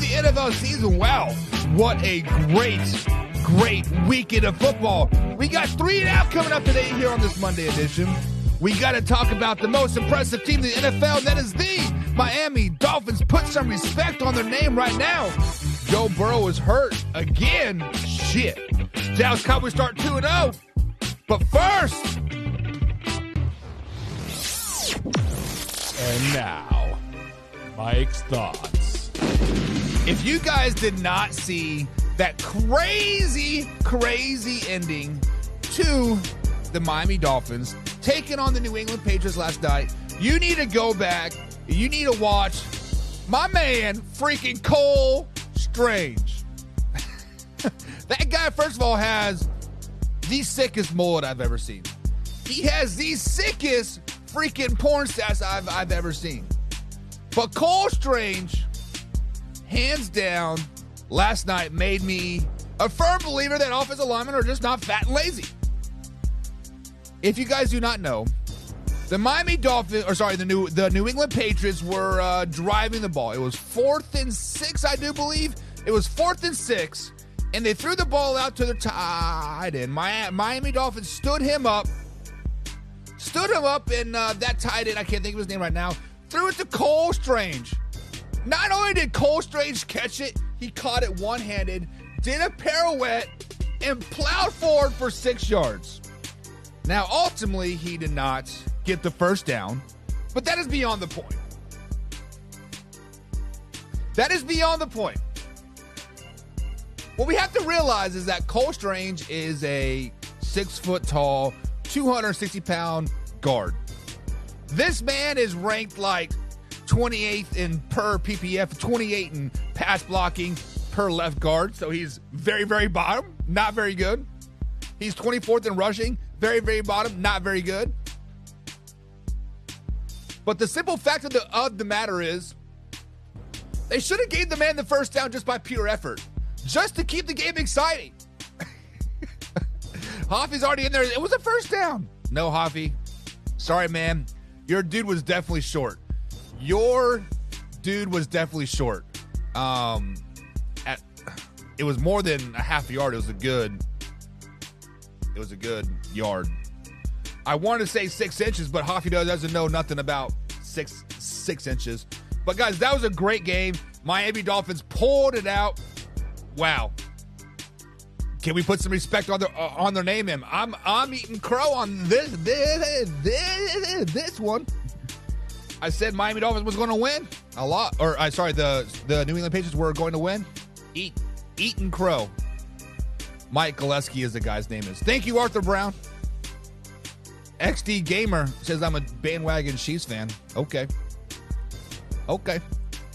the NFL season. Wow, what a great weekend of football. We got 3 and Out coming up today here on this Monday edition. We got to talk about the most impressive team in the NFL. That is the Miami Dolphins. Put some respect on their name right now. Joe Burrow is hurt again. Shit. Dallas Cowboys start 2-0. But first, and now, Mike's thoughts. If you guys did not see that crazy ending to the Miami Dolphins taking on the New England Patriots last night, you need to go back. You need to watch my man, freaking Cole Strange. That guy, first of all, has the sickest mullet I've ever seen. He has the sickest freaking porn stats I've ever seen. But Cole Strange, hands down, last night made me a firm believer that offensive linemen are just not fat and lazy. If you guys do not know, the Miami Dolphins, the New England Patriots were driving the ball. It was 4th and 6, I do believe. It was 4th and 6, and they threw the ball out to the tight end. Miami Dolphins stood him up, and that tight end, I can't think of his name right now, threw it to Cole Strange. Not only did Cole Strange catch it, he caught it one-handed, did a pirouette, and plowed forward for 6 yards. Now, ultimately, he did not get the first down, but that is beyond the point. That is beyond the point. What we have to realize is that Cole Strange is a 6-foot-tall, 260-pound guard. This man is ranked like 28th in per PPF, 28 in pass blocking per left guard. So he's very, very bottom, not very good. He's 24th in rushing, very, very bottom, not very good. But the simple fact of the matter is, they should have gave the man the first down just by pure effort, just to keep the game exciting. Hoffy's already in there. It was a first down. No, Hoffy. Sorry, man. Your dude was definitely short. It was more than a half yard. It was a good yard. I wanted to say 6 inches, but Hoffy doesn't know nothing about six inches. But guys, that was a great game. Miami Dolphins pulled it out. Wow. Can we put some respect on their name? I'm eating crow on this one. I said Miami Dolphins was going to win a lot. The New England Patriots were going to win. Eating crow. Mike Gillespie is the guy's name is. Thank you, Arthur Brown. XD Gamer says I'm a bandwagon Chiefs fan. Okay.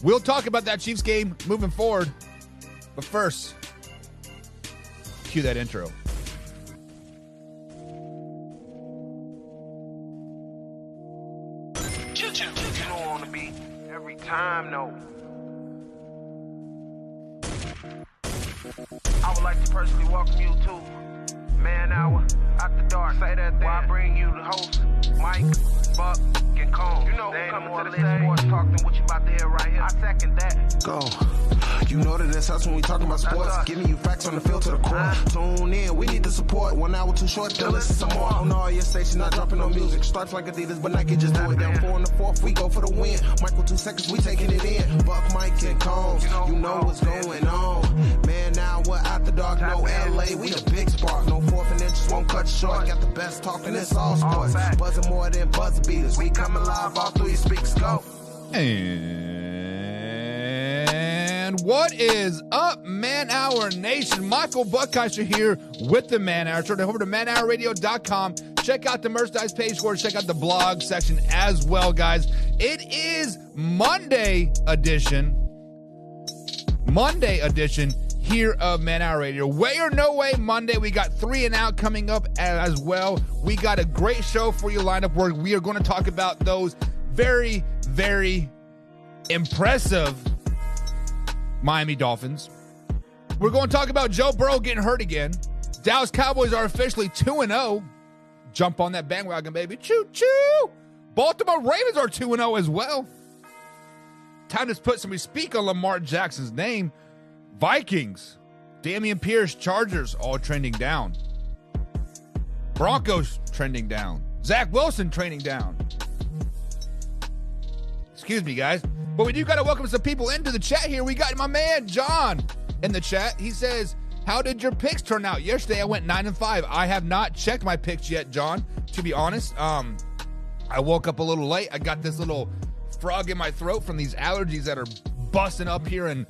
We'll talk about that Chiefs game moving forward. But first, cue that intro. You don't want to be every time, no. I would like to personally welcome you to Man Hour After Dark. Say that then. While I bring you the host, Mike, Buck, and Cone. You know who's coming to the sports talk than what you about to hear right here. I second that. Go. You know that it's us when we talking about sports. Giving you facts on the field to the core. Tune in, we need the support. 1 hour too short, then listen some more. On all your stations, not dropping no music. Starts like Adidas, but Nike just do it. Down 4 in the 4th, we go for the win. Michael 2 seconds, we taking it in. Buck, Mike, and Combs, you know what's going on. Man, now we're After Dark, no LA, we the big spark. No 4th and inches, won't cut short. Got the best talking, it's all sports. Buzzing more than buzzer beaters. We coming live, all 3 speaks go. And what is up, Man Hour Nation? Michael Buckheiser here with the Man Hour. Turn over to manhourradio.com. Check out the merchandise page for it. Check out the blog section as well, guys. It is Monday edition here of Man Hour Radio. Way or no way Monday. We got 3 and Out coming up as well. We got a great show for you lined up where we are going to talk about those very, very impressive Miami Dolphins. We're going to talk about Joe Burrow getting hurt again. Dallas Cowboys are officially 2-0. Jump on that bandwagon, baby. Choo-choo. Baltimore Ravens are 2-0 as well. time to put some respect on Lamar Jackson's name. Vikings, Dameon Pierce, Chargers, all trending down. Broncos trending down. Zach Wilson trending down. Excuse me, guys. But we do got to welcome some people into the chat here. We got my man, John, in the chat. He says, how did your picks turn out? Yesterday, I went 9-5. I have not checked my picks yet, John, to be honest. I woke up a little late. I got this little frog in my throat from these allergies that are busting up here in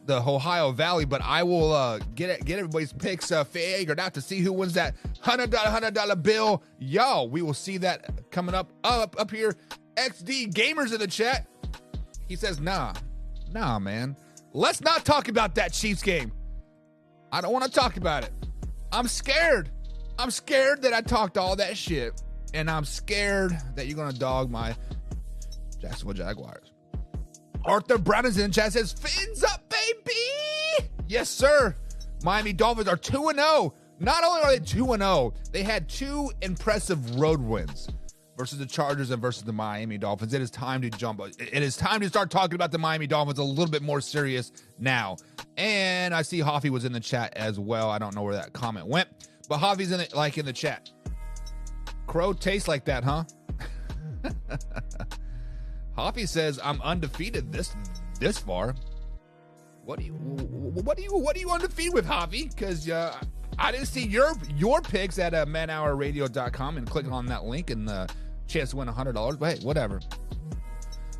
the Ohio Valley, but I will get everybody's picks figured out to see who wins that $100 bill. Yo, we will see that coming up here. XD Gamers in the chat. He says, nah, man. Let's not talk about that Chiefs game. I don't want to talk about it. I'm scared. I'm scared that I talked all that shit, and I'm scared that you're going to dog my Jacksonville Jaguars. Arthur Brown is in the chat, says, fins up, baby! Yes, sir. Miami Dolphins are 2-0. Not only are they 2-0, they had two impressive road wins versus the Chargers and versus the Miami Dolphins. It is time to jump. It is time to start talking about the Miami Dolphins a little bit more serious now. And I see Hoffy was in the chat as well. I don't know where that comment went, but Hoffy's in the chat. Crow tastes like that, huh? Hoffy says, I'm undefeated this far. What are you undefeated with, Hoffy? Because I didn't see your picks at manhourradio.com and clicking on that link and the chance to win $100. But hey, whatever.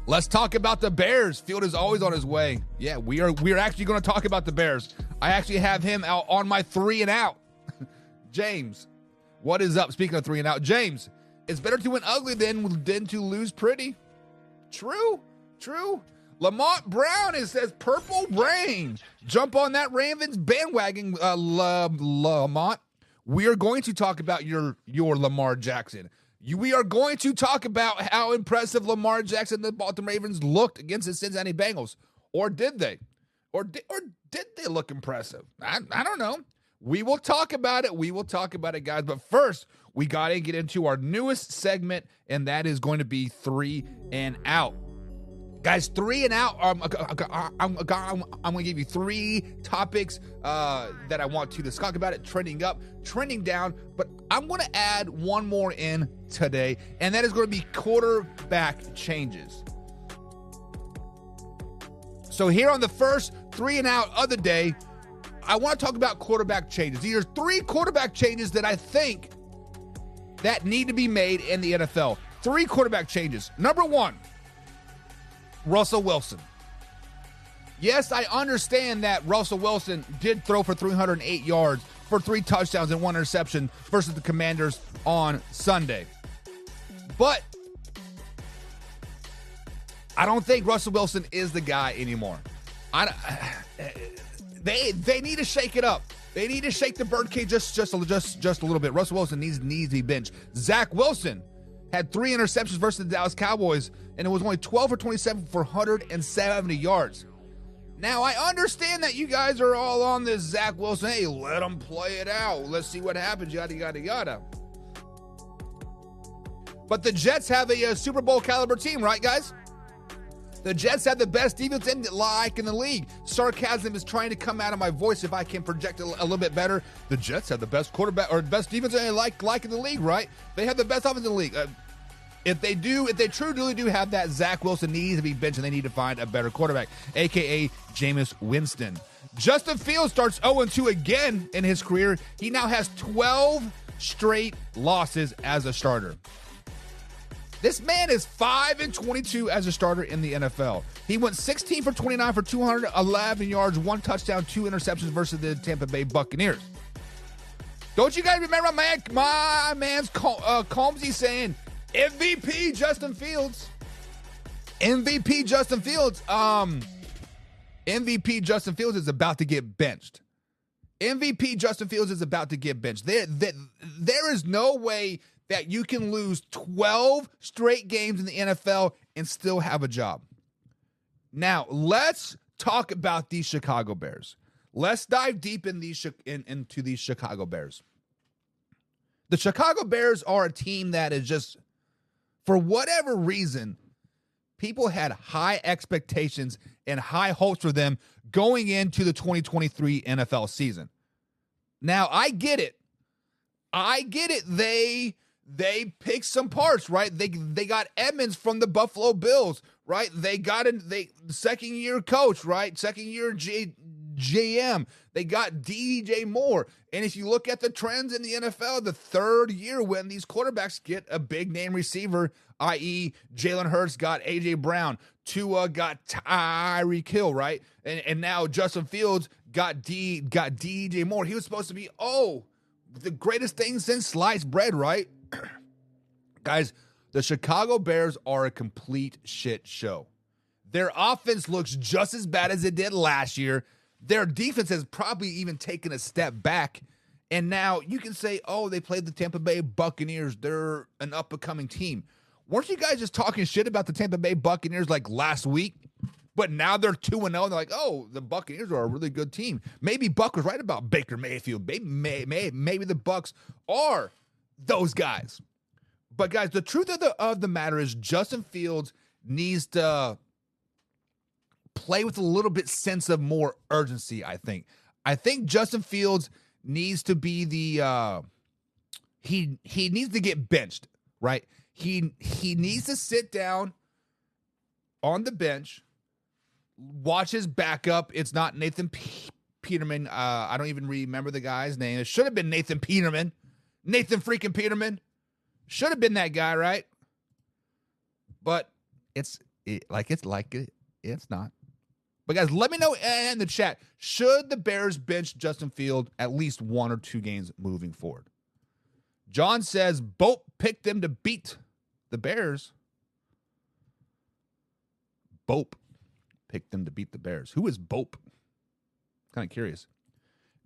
Let's talk about the Bears. Field is always on his way. Yeah, we are actually going to talk about the Bears. I actually have him out on my 3 and out. James, what is up? Speaking of 3 and out, James, it's better to win ugly than to lose pretty. True. Lamont Brown, it says purple rain. Jump on that Ravens bandwagon, Lamont. We are going to talk about your Lamar Jackson. We are going to talk about how impressive Lamar Jackson and the Baltimore Ravens looked against the Cincinnati Bengals. Or did they? Or did they look impressive? I don't know. We will talk about it. Guys. But first, we got to get into our newest segment, and that is going to be 3 and out. Guys, 3 and out. I'm going to give you 3 topics that I want to discuss about it. Trending up, trending down. But I'm going to add one more in today, and that is going to be quarterback changes. So here on the first 3 and out of the day, I want to talk about quarterback changes. These are 3 quarterback changes that I think that need to be made in the NFL. 3 quarterback changes. Number 1. Russell Wilson. Yes, I understand that Russell Wilson did throw for 308 yards for 3 touchdowns and 1 interception versus the Commanders on Sunday. But I don't think Russell Wilson is the guy anymore. They need to shake it up. They need to shake the birdcage just a little bit. Russell Wilson needs to be benched. Zach Wilson had 3 interceptions versus the Dallas Cowboys, and it was only 12 for 27 for 170 yards. Now, I understand that you guys are all on this Zach Wilson. Hey, let him play it out. Let's see what happens, yada, yada, yada. But the Jets have a Super Bowl caliber team, right, guys? The Jets have the best defense in the league. Sarcasm is trying to come out of my voice if I can project a little bit better. The Jets have the best quarterback or best defense in the league, right? They have the best offense in the league. If they truly do have that, Zach Wilson needs to be benched, and they need to find a better quarterback, a.k.a. Jameis Winston. Justin Fields starts 0-2 again in his career. He now has 12 straight losses as a starter. This man is 5-22 as a starter in the NFL. He went 16 for 29 for 211 yards, 1 touchdown, 2 interceptions versus the Tampa Bay Buccaneers. Don't you guys remember my man's Combsy saying, MVP Justin Fields. MVP Justin Fields. MVP Justin Fields is about to get benched. MVP Justin Fields is about to get benched. There is no way that you can lose 12 straight games in the NFL and still have a job. Now, let's talk about these Chicago Bears. Let's dive deep into these Chicago Bears. The Chicago Bears are a team that is just, for whatever reason, people had high expectations and high hopes for them going into the 2023 NFL season. Now, I get it. They picked some parts, right? They got Edmonds from the Buffalo Bills, right? They got second-year coach, right? Second-year GM. They got DJ Moore. And if you look at the trends in the NFL, the third year when these quarterbacks get a big-name receiver, i.e. Jalen Hurts got A.J. Brown, Tua got Tyreek Hill, right? And now Justin Fields got DJ Moore. He was supposed to be, the greatest thing since sliced bread, right? Guys, the Chicago Bears are a complete shit show. Their offense looks just as bad as it did last year. Their defense has probably even taken a step back. And now you can say, they played the Tampa Bay Buccaneers. They're an up-and-coming team. Weren't you guys just talking shit about the Tampa Bay Buccaneers like last week? But now they're 2-0. They're like, the Buccaneers are a really good team. Maybe Buck was right about Baker Mayfield. Maybe the Bucks are those guys. But guys, the truth of the matter is Justin Fields needs to play with a little bit sense of more urgency, I think. I think Justin Fields needs to be he needs to get benched, right? He needs to sit down on the bench, watch his backup. It's not Nathan Peterman. I don't even remember the guy's name. It should have been Nathan Peterman. Nathan freaking Peterman. Should have been that guy, right? But it's not. But guys, let me know in the chat. Should the Bears bench Justin Fields at least 1 or 2 games moving forward? John says Bope picked them to beat the Bears. Bope picked them to beat the Bears. Who is Bope? Kind of curious.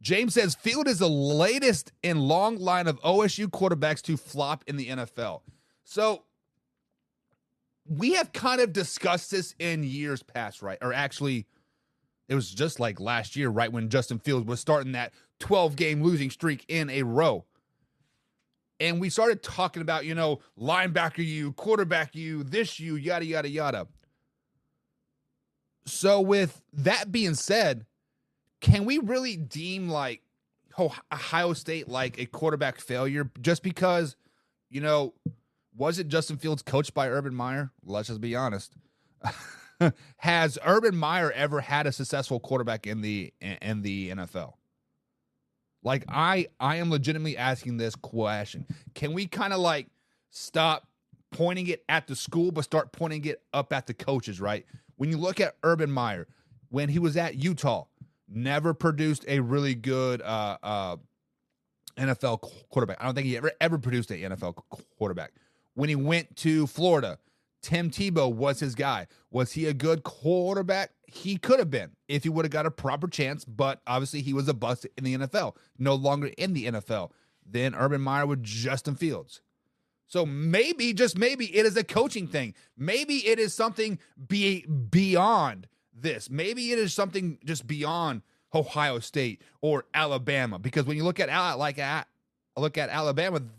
James says Field is the latest in long line of OSU quarterbacks to flop in the NFL. So we have kind of discussed this in years past, right? Or actually, it was just like last year, right, when Justin Fields was starting that 12-game losing streak in a row. And we started talking about, linebacker you, quarterback you, this you, yada, yada, yada. So with that being said, can we really deem like Ohio State like a quarterback failure just because, wasn't Justin Fields coached by Urban Meyer? Let's just be honest. Has Urban Meyer ever had a successful quarterback in the NFL? Like, I am legitimately asking this question. Can we kind of like stop pointing it at the school, but start pointing it up at the coaches, right? When you look at Urban Meyer, when he was at Utah, never produced a really good NFL quarterback. I don't think he ever produced an NFL quarterback. When he went to Florida, Tim Tebow was his guy. Was he a good quarterback? He could have been if he would have got a proper chance, but obviously he was a bust in the NFL. No longer in the NFL. Then Urban Meyer with Justin Fields. So maybe, just maybe, it is a coaching thing. Maybe it is something beyond this. Maybe it is something just beyond Ohio State or Alabama. Because when you look at Alabama,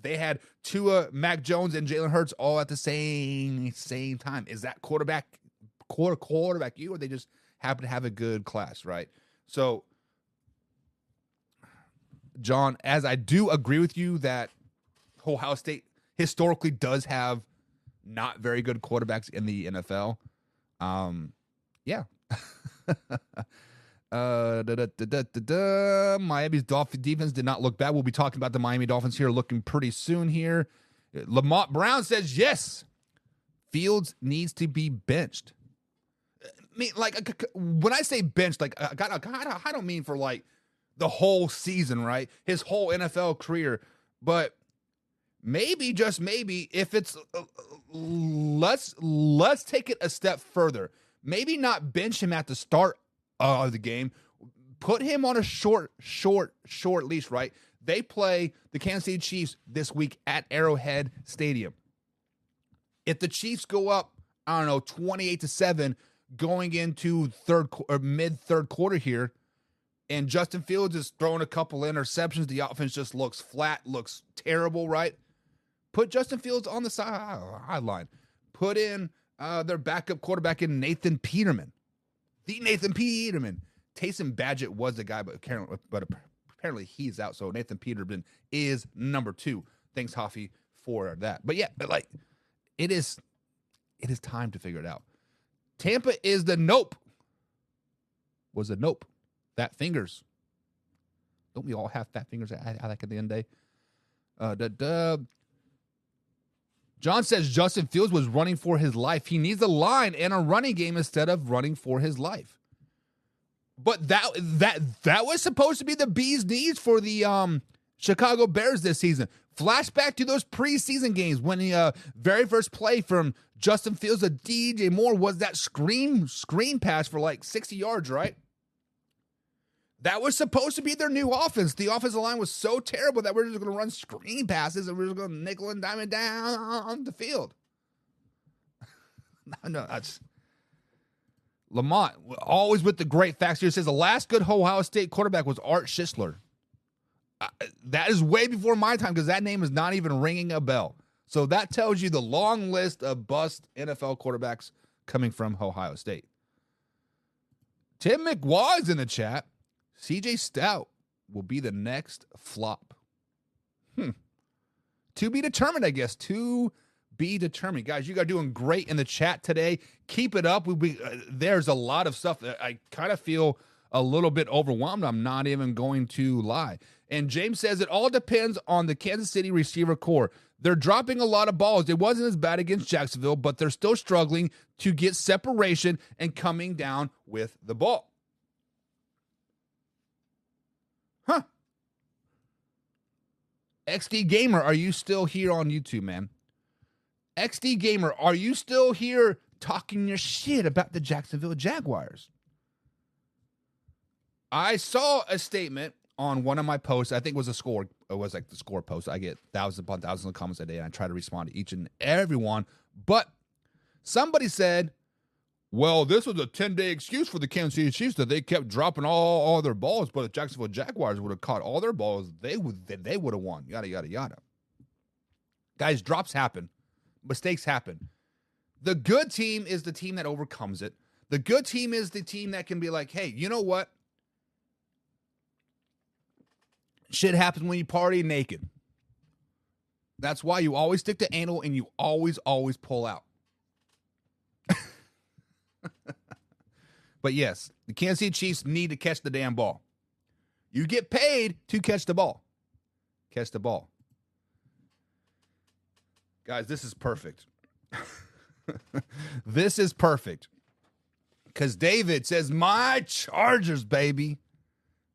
they had Tua, Mac Jones, and Jalen Hurts all at the same time. Is that quarterback you, or they just happen to have a good class, right? So, John, as I do agree with you that Ohio State historically does have not very good quarterbacks in the NFL. Yeah. Miami's Dolphins defense did not look bad. We'll be talking about the Miami Dolphins here looking pretty soon here. Lamont Brown says, yes, Fields needs to be benched. I mean, like, when I say benched, like, I don't mean for, like, the whole season, right? His whole NFL career. But maybe, just maybe, if it's, let's take it a step further. Maybe not bench him at the start of the game. Put him on a short leash, right? They play the Kansas City Chiefs this week at Arrowhead Stadium. If the Chiefs go up, 28-7 going into mid-third quarter here, and Justin Fields is throwing a couple interceptions, the offense just looks flat, looks terrible, right? Put Justin Fields on the sideline. Put in Their backup quarterback in Nathan Peterman. The Nathan Peterman. Taysom Badgett was the guy, but apparently he's out. So Nathan Peterman is number 2. Thanks, Hoffy, for that. But yeah, it is time to figure it out. Tampa is the nope. Was a nope. Fat fingers. Don't we all have fat fingers at the end of the day? John says Justin Fields was running for his life. He needs a line and a running game instead of running for his life. But that was supposed to be the bee's knees for the Chicago Bears this season. Flashback to those preseason games when the very first play from Justin Fields to DJ Moore was that screen pass for like 60 yards, right? That was supposed to be their new offense. The offensive line was so terrible that we're just going to run screen passes and we're just going to nickel and dime it down the field. No, that's Lamont, always with the great facts here, says the last good Ohio State quarterback was Art Schistler. That is way before my time because that name is not even ringing a bell. So that tells you the long list of bust NFL quarterbacks coming from Ohio State. Tim McWaw is in the chat. CJ Stout will be the next flop. To be determined, I guess. To be determined. Guys, you guys are doing great in the chat today. Keep it up. There's a lot of stuff that I kind of feel a little bit overwhelmed. I'm not even going to lie. And James says it all depends on the Kansas City receiver core. They're dropping a lot of balls. It wasn't as bad against Jacksonville, but they're still struggling to get separation and coming down with the ball. XD Gamer, are you still here on YouTube, man? XD Gamer, are you still here talking your shit about the Jacksonville Jaguars? I saw a statement on one of my posts. I think it was the score post. I get thousands upon thousands of comments a day, and I try to respond to each and every one. But somebody said, well, this was a 10-day excuse for the Kansas City Chiefs that they kept dropping all their balls, but if Jacksonville Jaguars would have caught all their balls, they would have won. Yada, yada, yada. Guys, drops happen. Mistakes happen. The good team is the team that overcomes it. The good team is the team that can be like, hey, you know what? Shit happens when you party naked. That's why you always stick to anal and you always pull out. But yes, the Kansas City Chiefs need to catch the damn ball. You get paid to catch the ball. Catch the ball. Guys, this is perfect. This is perfect. Because David says, my Chargers, baby.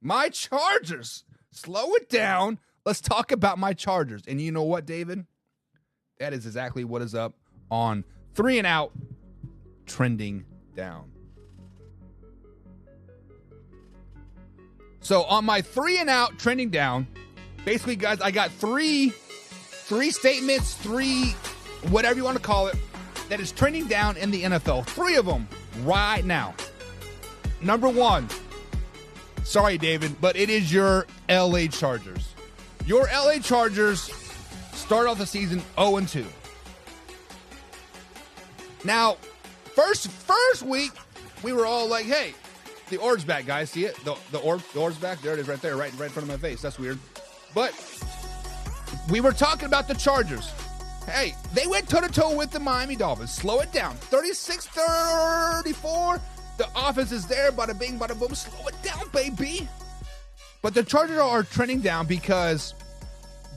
My Chargers. Slow it down. Let's talk about my Chargers. And you know what, David? That is exactly what is up on 3 and Out, trending down. So on my 3 and Out, trending down, basically, guys, I got three statements, 3, whatever you want to call it, that is trending down in the NFL. 3 of them right now. Number 1, sorry, David, but it is your LA Chargers. Your LA Chargers start off the season 0-2. Now, first week, we were all like, hey, the orb's back, guys. See it? The orb's back. There it is right there, right in front of my face. That's weird. But we were talking about the Chargers. Hey, they went toe-to-toe with the Miami Dolphins. Slow it down. 36-34. The offense is there. Bada bing, bada boom. Slow it down, baby. But the Chargers are trending down because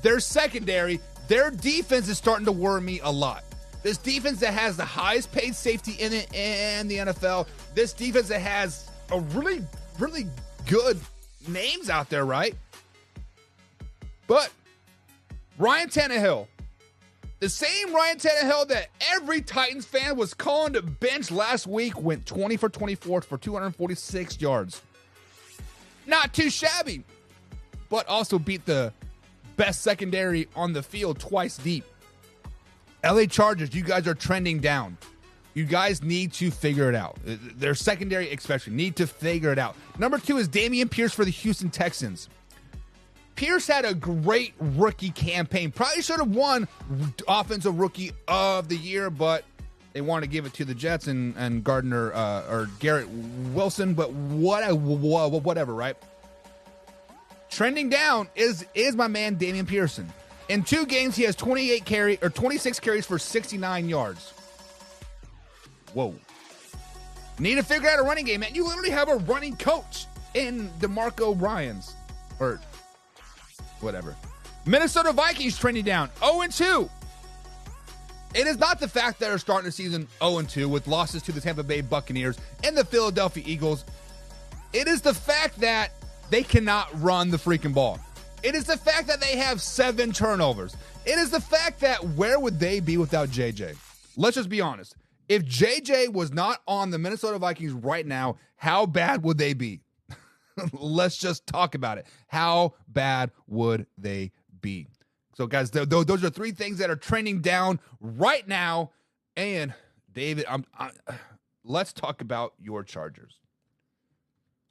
their secondary, their defense is starting to worry me a lot. This defense that has the highest paid safety in it in the NFL. This defense that has a really, really good names out there, right? But Ryan Tannehill, the same Ryan Tannehill that every Titans fan was calling to bench last week, went 20 for 24 for 246 yards. Not too shabby, but also beat the best secondary on the field twice deep. LA Chargers, you guys are trending down. You guys need to figure it out. Their secondary especially need to figure it out. Number 2 is Dameon Pierce for the Houston Texans. Pierce had a great rookie campaign. Probably should have won Offensive Rookie of the Year, but They want to give it to the Jets and Gardner or Garrett Wilson, but whatever, right? Trending down is my man Damian Pearson. In 2 games, he has 26 carries for 69 yards. Whoa. Need to figure out a running game, man. You literally have a running coach in DeMarco Ryans. Or whatever. Minnesota Vikings trending down. 0-2. It is not the fact that they're starting the season 0-2 with losses to the Tampa Bay Buccaneers and the Philadelphia Eagles. It is the fact that they cannot run the freaking ball. It is the fact that they have 7 turnovers. It is the fact that where would they be without JJ? Let's just be honest. If JJ was not on the Minnesota Vikings right now, how bad would they be? Let's just talk about it. How bad would they be? So, guys, those are 3 things that are trending down right now. And, David, let's talk about your Chargers.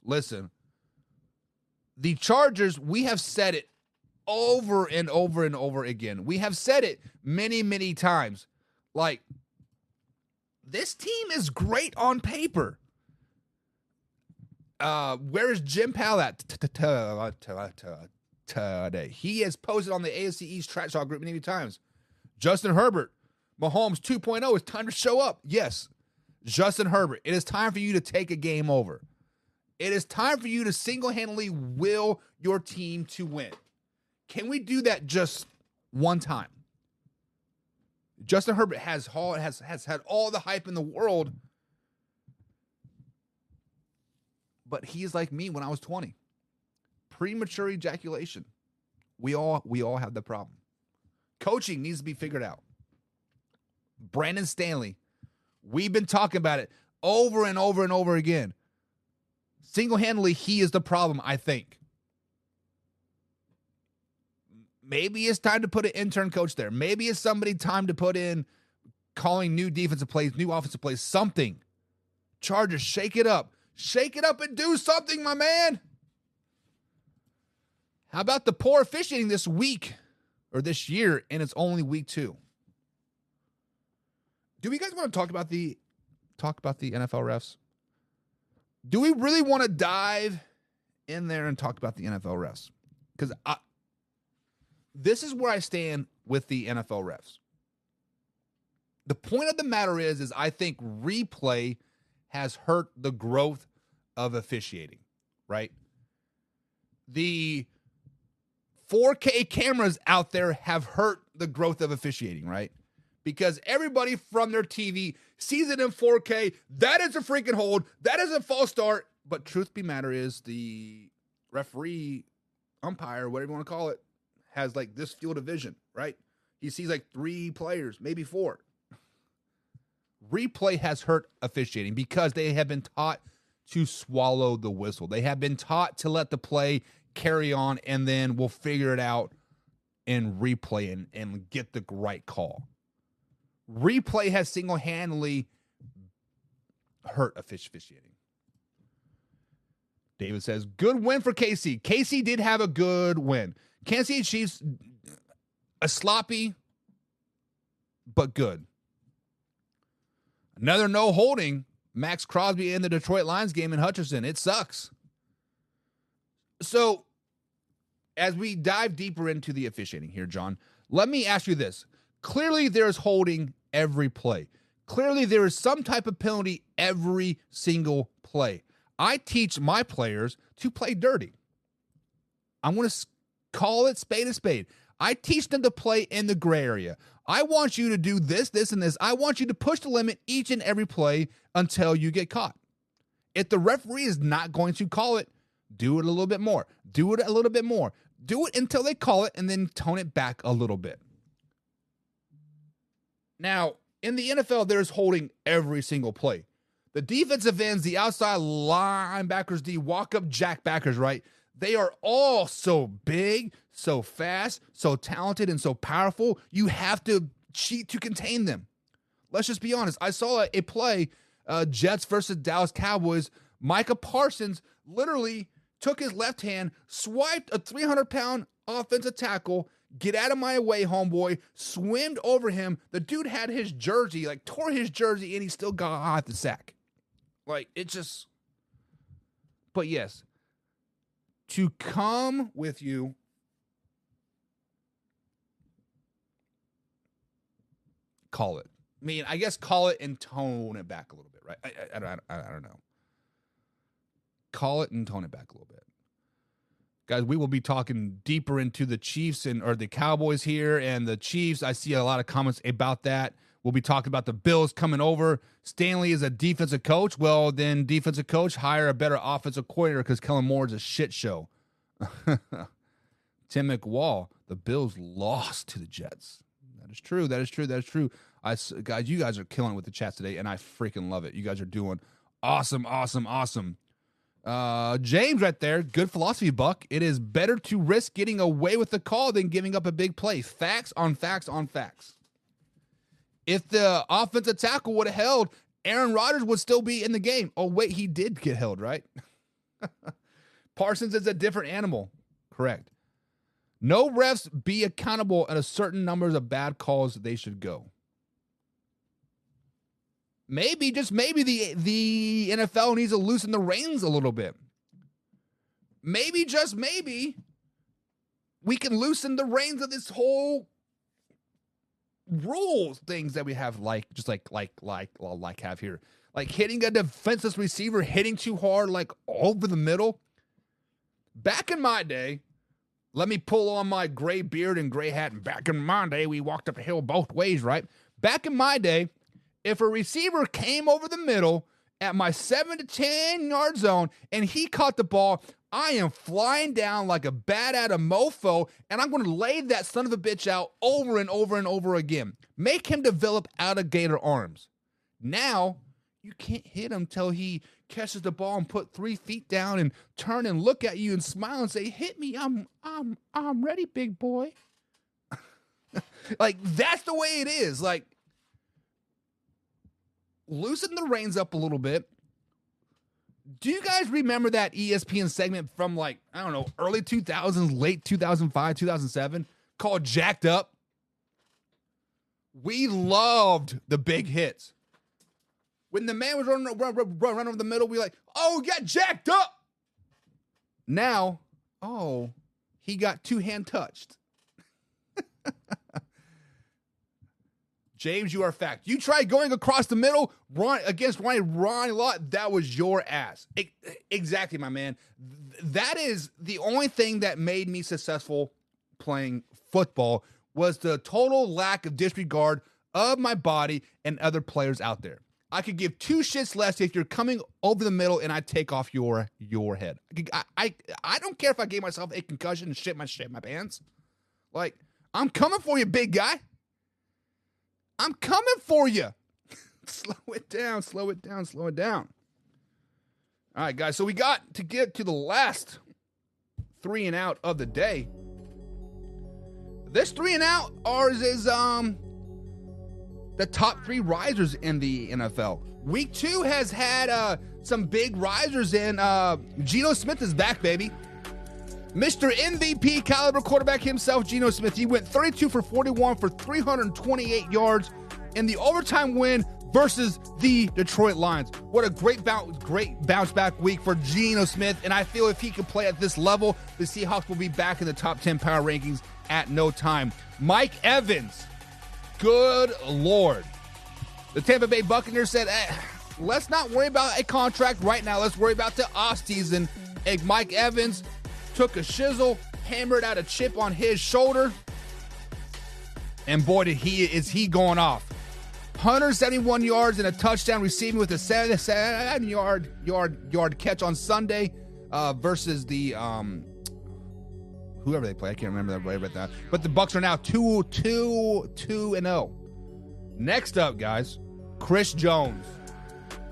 Listen, the Chargers, we have said it over and over and over again. We have said it many, many times. Like, this team is great on paper. Where is Jim Powell at today? He has posted on the AFC East Trash Talk group many times. Justin Herbert, Mahomes 2.0, it's time to show up. Yes, Justin Herbert, it is time for you to take a game over. It is time for you to single-handedly will your team to win. Can we do that just one time? Justin Herbert has had all the hype in the world, but he's like me when I was 20. Premature ejaculation. We all have the problem. Coaching needs to be figured out. Brandon Staley, we've been talking about it over and over and over again. Single-handedly, he is the problem, I think. Maybe it's time to put an intern coach there. Maybe it's somebody time to put in calling new defensive plays, new offensive plays, something. Chargers, shake it up. Shake it up and do something, my man. How about the poor officiating this week or this year, and it's only week 2? Do we guys want to talk about the NFL refs? Do we really want to dive in there and talk about the NFL refs? Because this is where I stand with the NFL refs. The point of the matter is I think replay has hurt the growth of officiating, right? The 4K cameras out there have hurt the growth of officiating, right? Because everybody from their TV sees it in 4K. That is a freaking hold. That is a false start. But truth be matter is the referee, umpire, whatever you want to call it, has like this field of vision, right? He sees like 3 players, maybe 4. Replay has hurt officiating because they have been taught to swallow the whistle. They have been taught to let the play carry on, and then we'll figure it out in replay and get the right call. Replay has single-handedly hurt officiating. David says, good win for KC. KC did have a good win. Kansas City Chiefs, a sloppy, but good. Another no holding. Max Crosby in the Detroit Lions game in Hutchinson. It sucks. So, as we dive deeper into the officiating here, John, let me ask you this. Clearly, there's holding every play. Clearly, there is some type of penalty every single play. I teach my players to play dirty. I'm going to call it spade a spade. I teach them to play in the gray area. I want you to do this, this, and this. I want you to push the limit each and every play until you get caught. If the referee is not going to call it, do it a little bit more. Do it a little bit more. Do it until they call it, and then tone it back a little bit. Now, in the NFL, there's holding every single play. The defensive ends, the outside linebackers, the walk-up jackbackers, right? They are all so big, so fast, so talented, and so powerful. You have to cheat to contain them. Let's just be honest. I saw a play, Jets versus Dallas Cowboys. Micah Parsons literally took his left hand, swiped a 300-pound offensive tackle, Get out of my way, homeboy. Swimmed over him. The dude had his jersey, like tore his jersey, and he still got the sack. Like, it just... But yes, to come with you... Call it. I mean, I guess call it and tone it back a little bit, right? I don't know. Call it and tone it back a little bit. Guys, we will be talking deeper into the Chiefs or the Cowboys here and the Chiefs. I see a lot of comments about that. We'll be talking about the Bills coming over. Stanley is a defensive coach. Well, then defensive coach, hire a better offensive coordinator because Kellen Moore is a shit show. Tim McWall, the Bills lost to the Jets. That is true. Guys, you guys are killing it with the chat today, and I freaking love it. You guys are doing awesome. James right there, good philosophy, Buck. It is better to risk getting away with the call than giving up a big play. Facts on facts on facts. If the offensive tackle would have held, Aaron Rodgers would still be in the game. Oh, wait, he did get held, right? Parsons is a different animal. Correct. No refs be accountable at a certain numbers of bad calls they should go. Maybe, just maybe, the NFL needs to loosen the reins a little bit. Maybe, just maybe, we can loosen the reins of this whole rules things that we have, like have here. Like hitting a defenseless receiver, hitting too hard, like over the middle. Back in my day, let me pull on my gray beard and gray hat. And back in my day, we walked up a hill both ways, right? Back in my day, if a receiver came over the middle at my 7 to 10 yard zone and he caught the ball, I am flying down like a bat at a mofo, and I'm going to lay that son of a bitch out over and over and over again. Make him develop alligator arms. Now, you can't hit him till he catches the ball and put 3 feet down and turn and look at you and smile and say, "Hit me, I'm ready, big boy." Like, that's the way it is. Like, loosen the reins up a little bit. Do you guys remember that ESPN segment from, like, I don't know, early 2000s, late 2005, 2007, called Jacked Up? We loved the big hits. When the man was running over the middle, we were like, oh, he got jacked up. Now, oh, he got two-hand touched. James, you are fact. You tried going across the middle against Ronnie Lott. That was your ass. Exactly, my man. That is the only thing that made me successful playing football, was the total lack of disregard of my body and other players out there. I could give two shits less if you're coming over the middle and I take off your head. I don't care if I gave myself a concussion and shit my pants. Like, I'm coming for you, big guy. I'm coming for you. Slow it down. All right, guys, so we got to get to the last 3 and out of the day. This 3 and out is the top 3 risers in the NFL. Week 2 has had some big risers in. Geno Smith is back, baby. Mr. MVP caliber quarterback himself, Geno Smith. He went 32 for 41 for 328 yards in the overtime win versus the Detroit Lions. What a great bounce back week for Geno Smith. And I feel if he can play at this level, the Seahawks will be back in the top 10 power rankings at no time. Mike Evans. Good Lord. The Tampa Bay Buccaneers said, let's not worry about a contract right now. Let's worry about the offseason. And Mike Evans took a shizzle, hammered out a chip on his shoulder. And boy, is he going off. 171 yards and a touchdown, receiving with a 7-yard catch on Sunday versus the whoever they play. I can't remember that right about that. But the Bucs are now 2-0. Next up, guys, Chris Jones.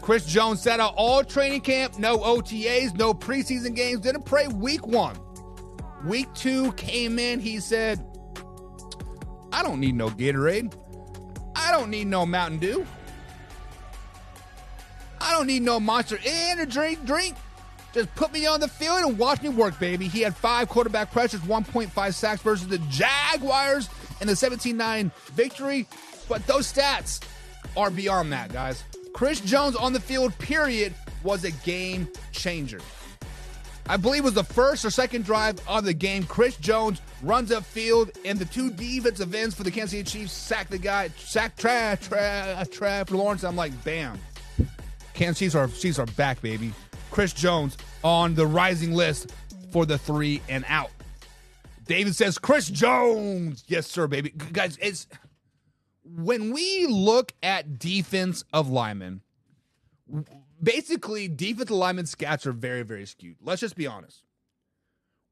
Chris Jones sat out all training camp, no OTAs, no preseason games, didn't play week 1. Week 2 came in, he said, I don't need no Gatorade. I don't need no Mountain Dew. I don't need no Monster Energy drink. Just put me on the field and watch me work, baby. He had 5 quarterback pressures, 1.5 sacks versus the Jaguars in the 17-9 victory. But those stats are beyond that, guys. Chris Jones on the field, period, was a game changer. I believe it was the first or second drive of the game. Chris Jones runs upfield, and the 2 defensive ends for the Kansas City Chiefs sack the guy, sack Trevor Lawrence. I'm like, bam. Kansas Chiefs are back, baby. Chris Jones on the rising list for the 3 and out. David says, Chris Jones. Yes, sir, baby. Guys, it's when we look at defense of linemen, basically, defensive lineman stats are very, very skewed. Let's just be honest.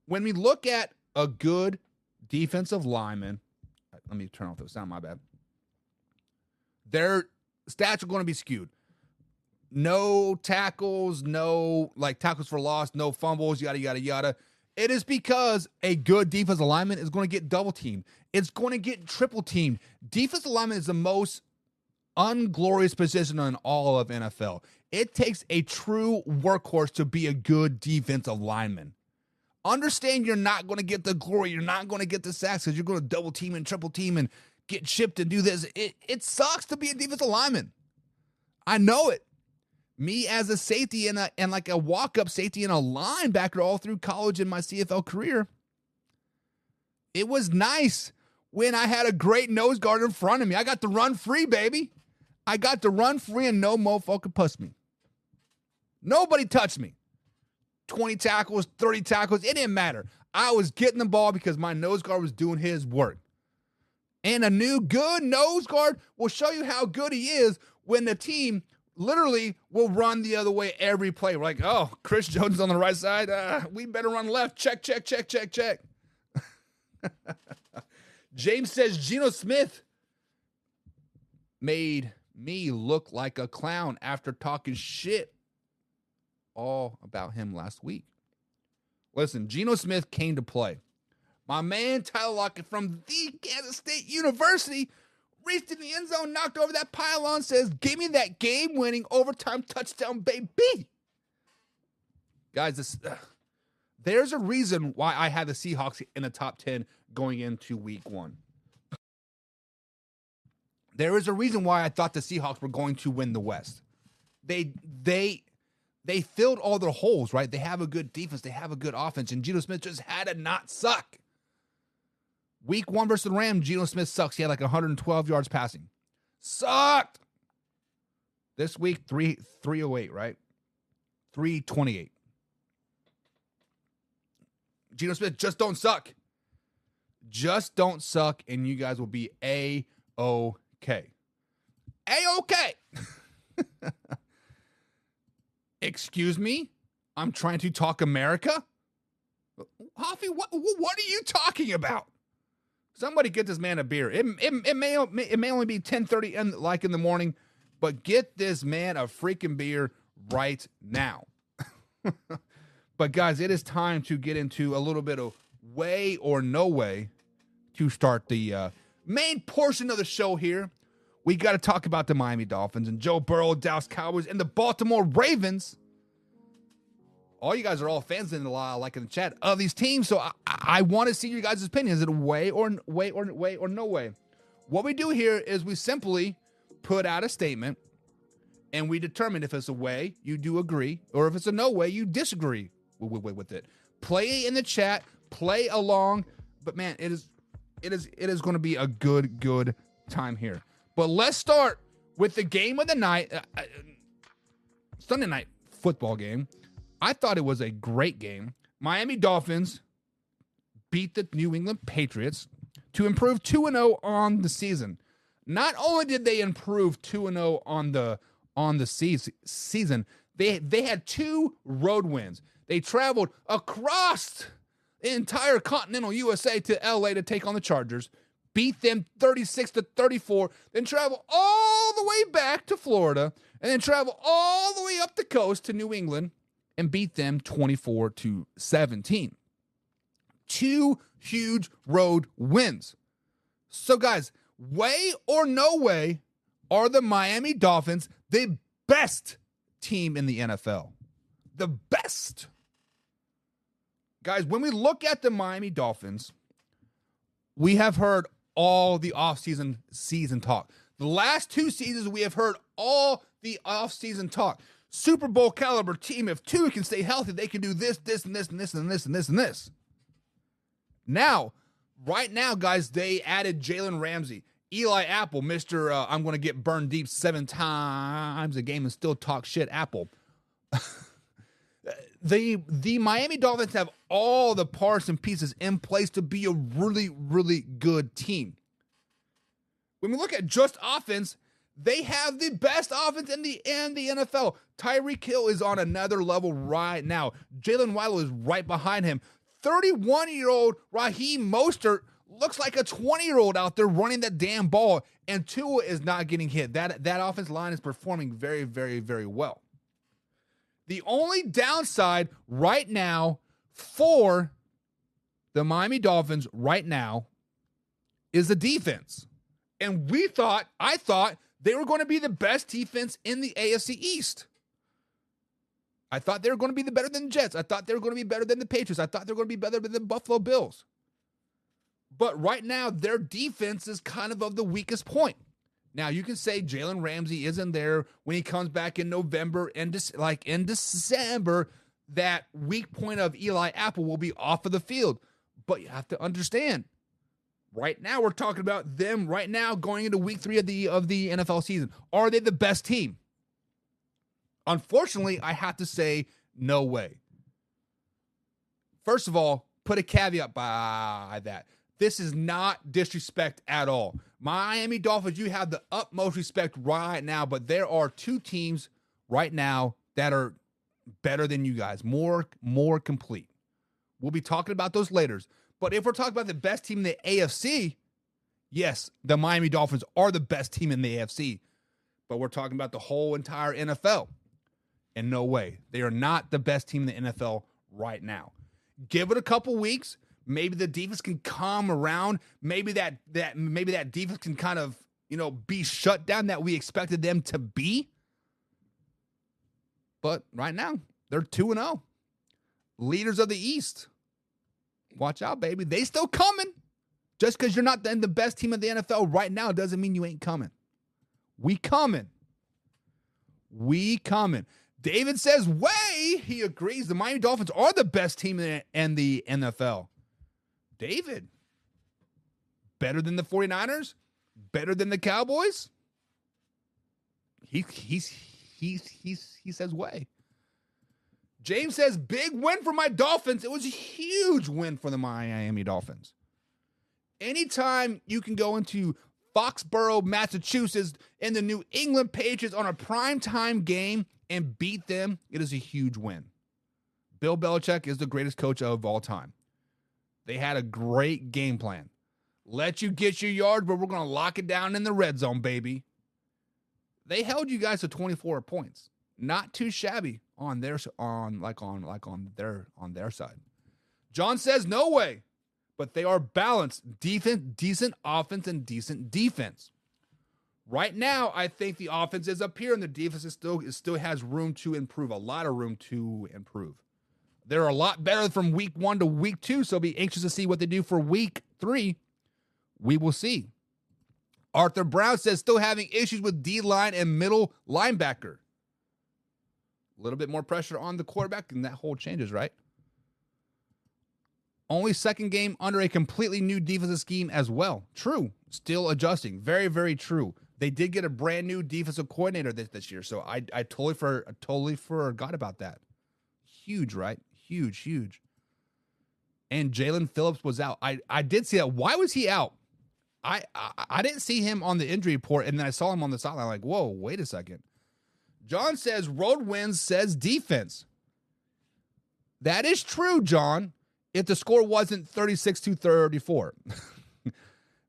When we look at a good defensive lineman, let me turn off the sound, my bad. Their stats are going to be skewed. No tackles, no tackles for loss, no fumbles, yada, yada, yada. It is because a good defensive lineman is going to get double teamed. It's going to get triple teamed. Defensive lineman is the most unglorious position in all of NFL. It takes a true workhorse to be a good defensive lineman. Understand you're not going to get the glory. You're not going to get the sacks because you're going to double team and triple team and get chipped and do this. It sucks to be a defensive lineman. I know it. Me as a safety and like a walk-up safety and a linebacker all through college and my CFL career, it was nice when I had a great nose guard in front of me. I got to run free, baby. I got to run free and no mofo could push me. Nobody touched me. 20 tackles, 30 tackles, it didn't matter. I was getting the ball because my nose guard was doing his work. And a new good nose guard will show you how good he is when the team literally will run the other way every play. We're like, oh, Chris Jones is on the right side. We better run left. Check, check, check, check, check. James says Geno Smith made me look like a clown after talking shit all about him last week. Listen, Geno Smith came to play. My man Tyler Lockett from the Kansas State University reached in the end zone, knocked over that pylon, says, give me that game-winning overtime touchdown, baby. Guys, there's a reason why I had the Seahawks in the top 10 going into week 1. There is a reason why I thought the Seahawks were going to win the West. They filled all their holes, right? They have a good defense. They have a good offense. And Geno Smith just had to not suck. Week 1 versus the Rams, Geno Smith sucks. He had like 112 yards passing. Sucked. This week, 308, right? 328. Geno Smith, just don't suck. Just don't suck, and you guys will be A-OK. A-OK. Excuse me? I'm trying to talk America? Hoffy, what are you talking about? Somebody get this man a beer. It may only be 10:30 in the morning, but get this man a freaking beer right now. But guys, it is time to get into a little bit of way or no way to start the main portion of the show here. We got to talk about the Miami Dolphins and Joe Burrow, Dallas Cowboys, and the Baltimore Ravens. All you guys are all fans in the chat of these teams, so I want to see your guys' opinion. Is it a way or no way? What we do here is we simply put out a statement, and we determine if it's a way, you do agree, or if it's a no way, you disagree with it. Play in the chat, play along, but man, it is going to be a good time here. But let's start with the game of the night, Sunday night football game. I thought it was a great game. Miami Dolphins beat the New England Patriots to improve 2-0 on the season. Not only did they improve 2-0 on the season, they had 2 road wins. They traveled across the entire continental USA to LA to take on the Chargers, beat them 36-34, then travel all the way back to Florida, and then travel all the way up the coast to New England and beat them 24-17. 2 huge road wins. So guys, way or no way, are the Miami Dolphins the best team in the NFL? the best. Guys, when we look at the Miami Dolphins, we have heard all the season talk. The last 2 seasons, we have heard all the offseason talk. Super Bowl caliber team. If Tua can stay healthy, they can do this, this, and this, and this, and this, and this, and this. Now, right now, guys, they added Jalen Ramsey. Eli Apple, Mr. I'm going to get burned deep 7 times a game and still talk shit Apple. The Miami Dolphins have all the parts and pieces in place to be a really, really good team. When we look at just offense, they have the best offense in the NFL. Tyreek Hill is on another level right now. Jalen Waddle is right behind him. 31-year-old Raheem Mostert looks like a 20-year-old out there running that damn ball, and Tua is not getting hit. That offensive line is performing very, very, very well. The only downside right now for the Miami Dolphins right now is the defense. And I thought they were going to be the best defense in the AFC East. I thought they were going to be better than the Jets. I thought they were going to be better than the Patriots. I thought they were going to be better than the Buffalo Bills. But right now, their defense is kind of the weakest point. Now, you can say Jalen Ramsey isn't there when he comes back in November and in December, that weak point of Eli Apple will be off of the field. But you have to understand, right now we're talking about them right now going into week 3 of the NFL season. Are they the best team? Unfortunately, I have to say no way. First of all, put a caveat by that. This is not disrespect at all. Miami Dolphins, you have the utmost respect right now, but there are 2 teams right now that are better than you guys, more complete. We'll be talking about those later. But if we're talking about the best team in the AFC, yes, the Miami Dolphins are the best team in the AFC. But we're talking about the whole entire NFL. And no way. They are not the best team in the NFL right now. Give it a couple weeks. Maybe the defense can come around. Maybe that defense can kind of, be shut down that we expected them to be. But right now, they're 2-0. Leaders of the East. Watch out, baby. They still coming. Just because you're not the best team in the NFL right now doesn't mean you ain't coming. We coming. David says, way. He agrees. The Miami Dolphins are the best team in the NFL. David, better than the 49ers? Better than the Cowboys? He says way. James says, big win for my Dolphins. It was a huge win for the Miami Dolphins. Anytime you can go into Foxborough, Massachusetts, and the New England Patriots on a primetime game and beat them, it is a huge win. Bill Belichick is the greatest coach of all time. They had a great game plan. Let you get your yards, but we're going to lock it down in the red zone, baby. They held you guys to 24 points. Not too shabby on their side. John says no way, but they are balanced. Decent offense and decent defense. Right now, I think the offense is up here and the defense still has room to improve. A lot of room to improve. They're a lot better from week 1 to week 2, so be anxious to see what they do for week 3. We will see. Arthur Brown says still having issues with D-line and middle linebacker. A little bit more pressure on the quarterback, and that whole changes, right? Only second game under a completely new defensive scheme as well. True. Still adjusting. Very, very true. They did get a brand new defensive coordinator this year, so I totally forgot about that. Huge, right? Huge. And Jalen Phillips was out. I did see that. Why was he out? I didn't see him on the injury report, and then I saw him on the sideline. Like, whoa, wait a second. John says road wins says defense. That is true, John. If the score wasn't 36-34. I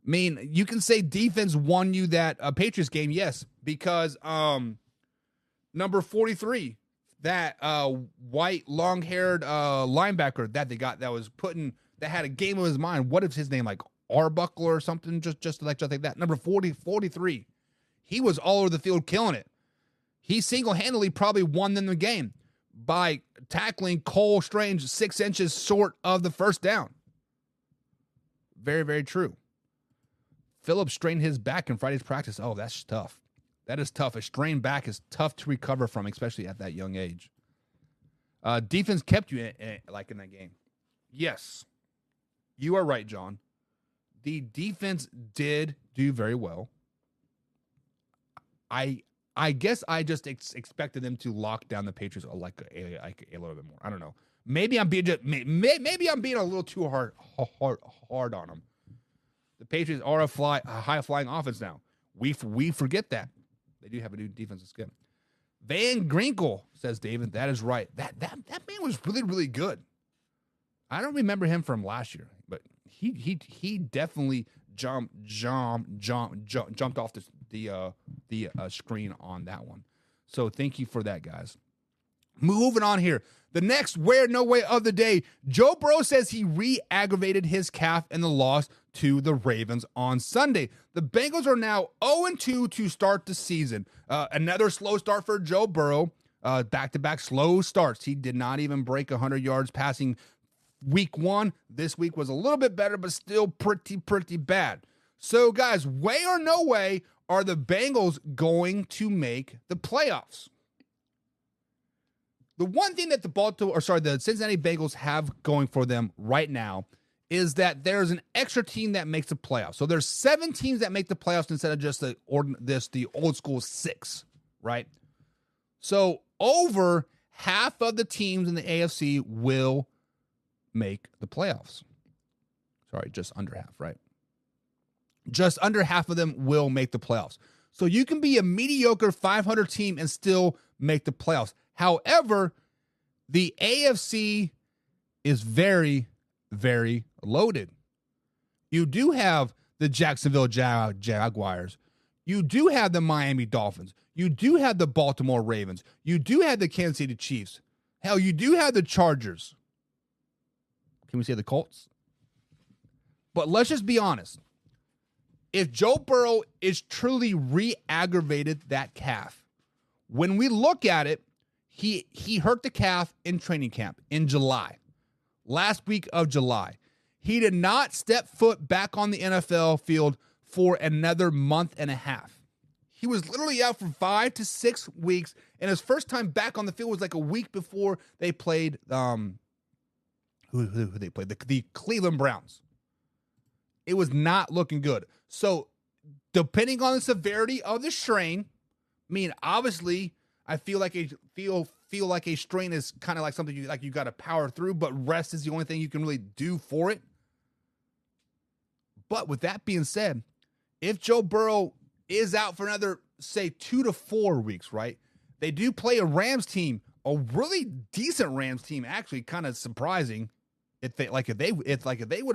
mean, you can say defense won you that Patriots game, yes, because number 43, that white long-haired linebacker that they got that had a game of his mind. What is his name, like Arbuckle or something? Just like that. Number 43. He was all over the field killing it. He single-handedly probably won them the game. by tackling Cole Strange 6 inches short of the first down. Very, very true. Phillips strained his back in Friday's practice. Oh, that's tough. That is tough. A strained back is tough to recover from, especially at that young age. Defense kept you in that game. Yes, you are right, John. The defense did do very well. I guess I just expected them to lock down the Patriots a little bit more. I don't know. Maybe I'm being a little too hard on them. The Patriots are a high flying offense now. We forget that they do have a new defensive scheme. Van Ginkel, says David. That is right. That man was really, really good. I don't remember him from last year, but he definitely jumped off the screen on that one. So thank you for that, guys. Moving on here. The next where no way of the day. Joe Burrow says he re-aggravated his calf in the loss to the Ravens on Sunday. The Bengals are now 0-2 to start the season. Another slow start for Joe Burrow. Back-to-back slow starts. He did not even break 100 yards passing week 1. This week was a little bit better, but still pretty bad. So, guys, way or no way are the Bengals going to make the playoffs? The one thing that the Cincinnati Bengals have going for them right now is that there's an extra team that makes the playoffs. So there's 7 teams that make the playoffs instead of just the old school 6, right? So over half of the teams in the AFC will make the playoffs. Sorry, just under half, right? Just under half of them will make the playoffs. So you can be a mediocre 500 team and still make the playoffs. However, the AFC is very, very loaded. You do have the Jacksonville Jaguars. You do have the Miami Dolphins. You do have the Baltimore Ravens. You do have the Kansas City Chiefs. Hell, you do have the Chargers. Can we say the Colts? But let's just be honest. If Joe Burrow is truly re-aggravated that calf, when we look at it, he hurt the calf in training camp in July. Last week of July. He did not step foot back on the NFL field for another month and a half. He was literally out for 5 to 6 weeks, and his first time back on the field was like a week before they played who they played? The Cleveland Browns. It was not looking good. So, depending on the severity of the strain, I mean, obviously, I feel like a strain is kind of like something you got to power through, but rest is the only thing you can really do for it. But with that being said, if Joe Burrow is out for another, say, 2 to 4 weeks, right? They do play a Rams team, a really decent Rams team, actually kind of surprising. If they would have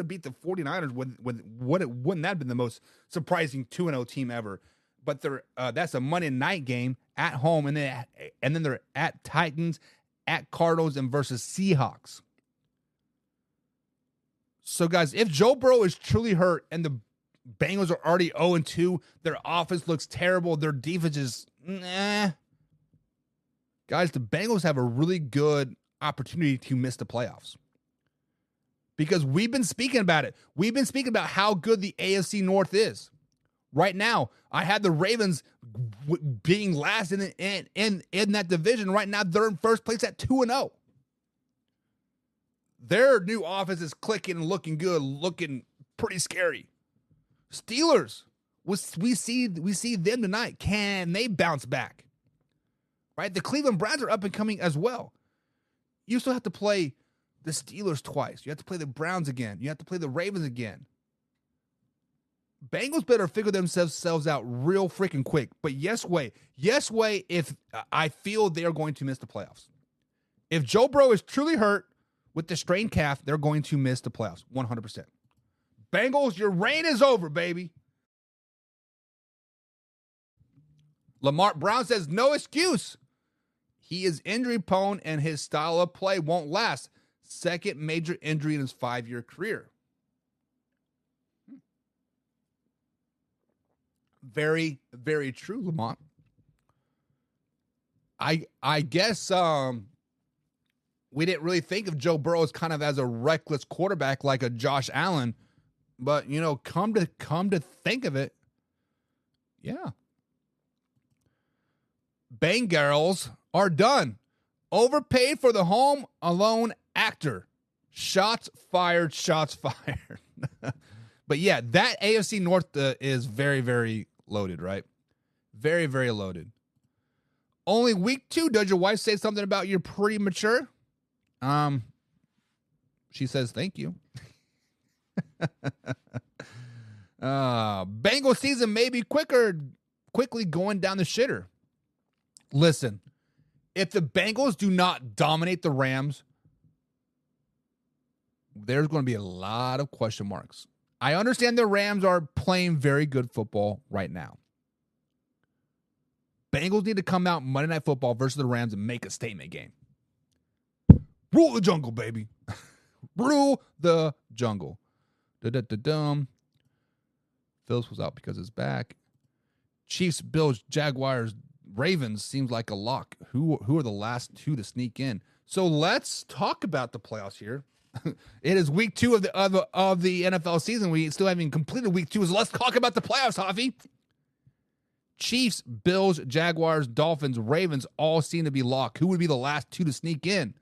beat the 49ers, wouldn't that have been the most surprising 2-0 team ever? But that's a Monday night game at home, and then they're at Titans, at Cardinals, and versus Seahawks. So, guys, if Joe Burrow is truly hurt and the Bengals are already 0-2, their offense looks terrible, their defense is guys, the Bengals have a really good opportunity to miss the playoffs. Because we've been speaking about it. We've been speaking about how good the AFC North is. Right now, I had the Ravens being last in that division. Right now, they're in first place at 2-0. Their new offense is clicking and looking good, looking pretty scary. Steelers, we see them tonight. Can they bounce back? Right? The Cleveland Browns are up and coming as well. You still have to play the Steelers twice. You have to play the Browns again. You have to play the Ravens again. Bengals better figure themselves out real freaking quick. But yes way, if I feel they are going to miss the playoffs. If Joe Burrow is truly hurt with the strained calf, they're going to miss the playoffs, 100%. Bengals, your reign is over, baby. Lamar Brown says, no excuse. He is injury prone and his style of play won't last. Second major injury in his 5-year career. Very, very true, Lamont. I guess we didn't really think of Joe Burrow as kind of as a reckless quarterback like a Josh Allen. But, come to think of it, yeah. Bengals are done. Overpaid for the Home Alone actor. Shots fired, shots fired. But yeah, that AFC North is very, very loaded, right? Very, very loaded. Only week 2, does your wife say something about you're pretty mature? She says thank you. Bengal season may be quickly going down the shitter. Listen, if the Bengals do not dominate the Rams, there's going to be a lot of question marks. I understand the Rams are playing very good football right now. Bengals need to come out Monday Night Football versus the Rams and make a statement game. Rule the jungle, baby. Rule the jungle. Da-da-da-dum. Phillips was out because of his back. Chiefs, Bills, Jaguars, Ravens seems like a lock. Who are the last 2 to sneak in? So let's talk about the playoffs here. It is week 2 of the NFL season. We still haven't even completed week 2. So let's talk about the playoffs, Javi. Chiefs, Bills, Jaguars, Dolphins, Ravens all seem to be locked. Who would be the last 2 to sneak in?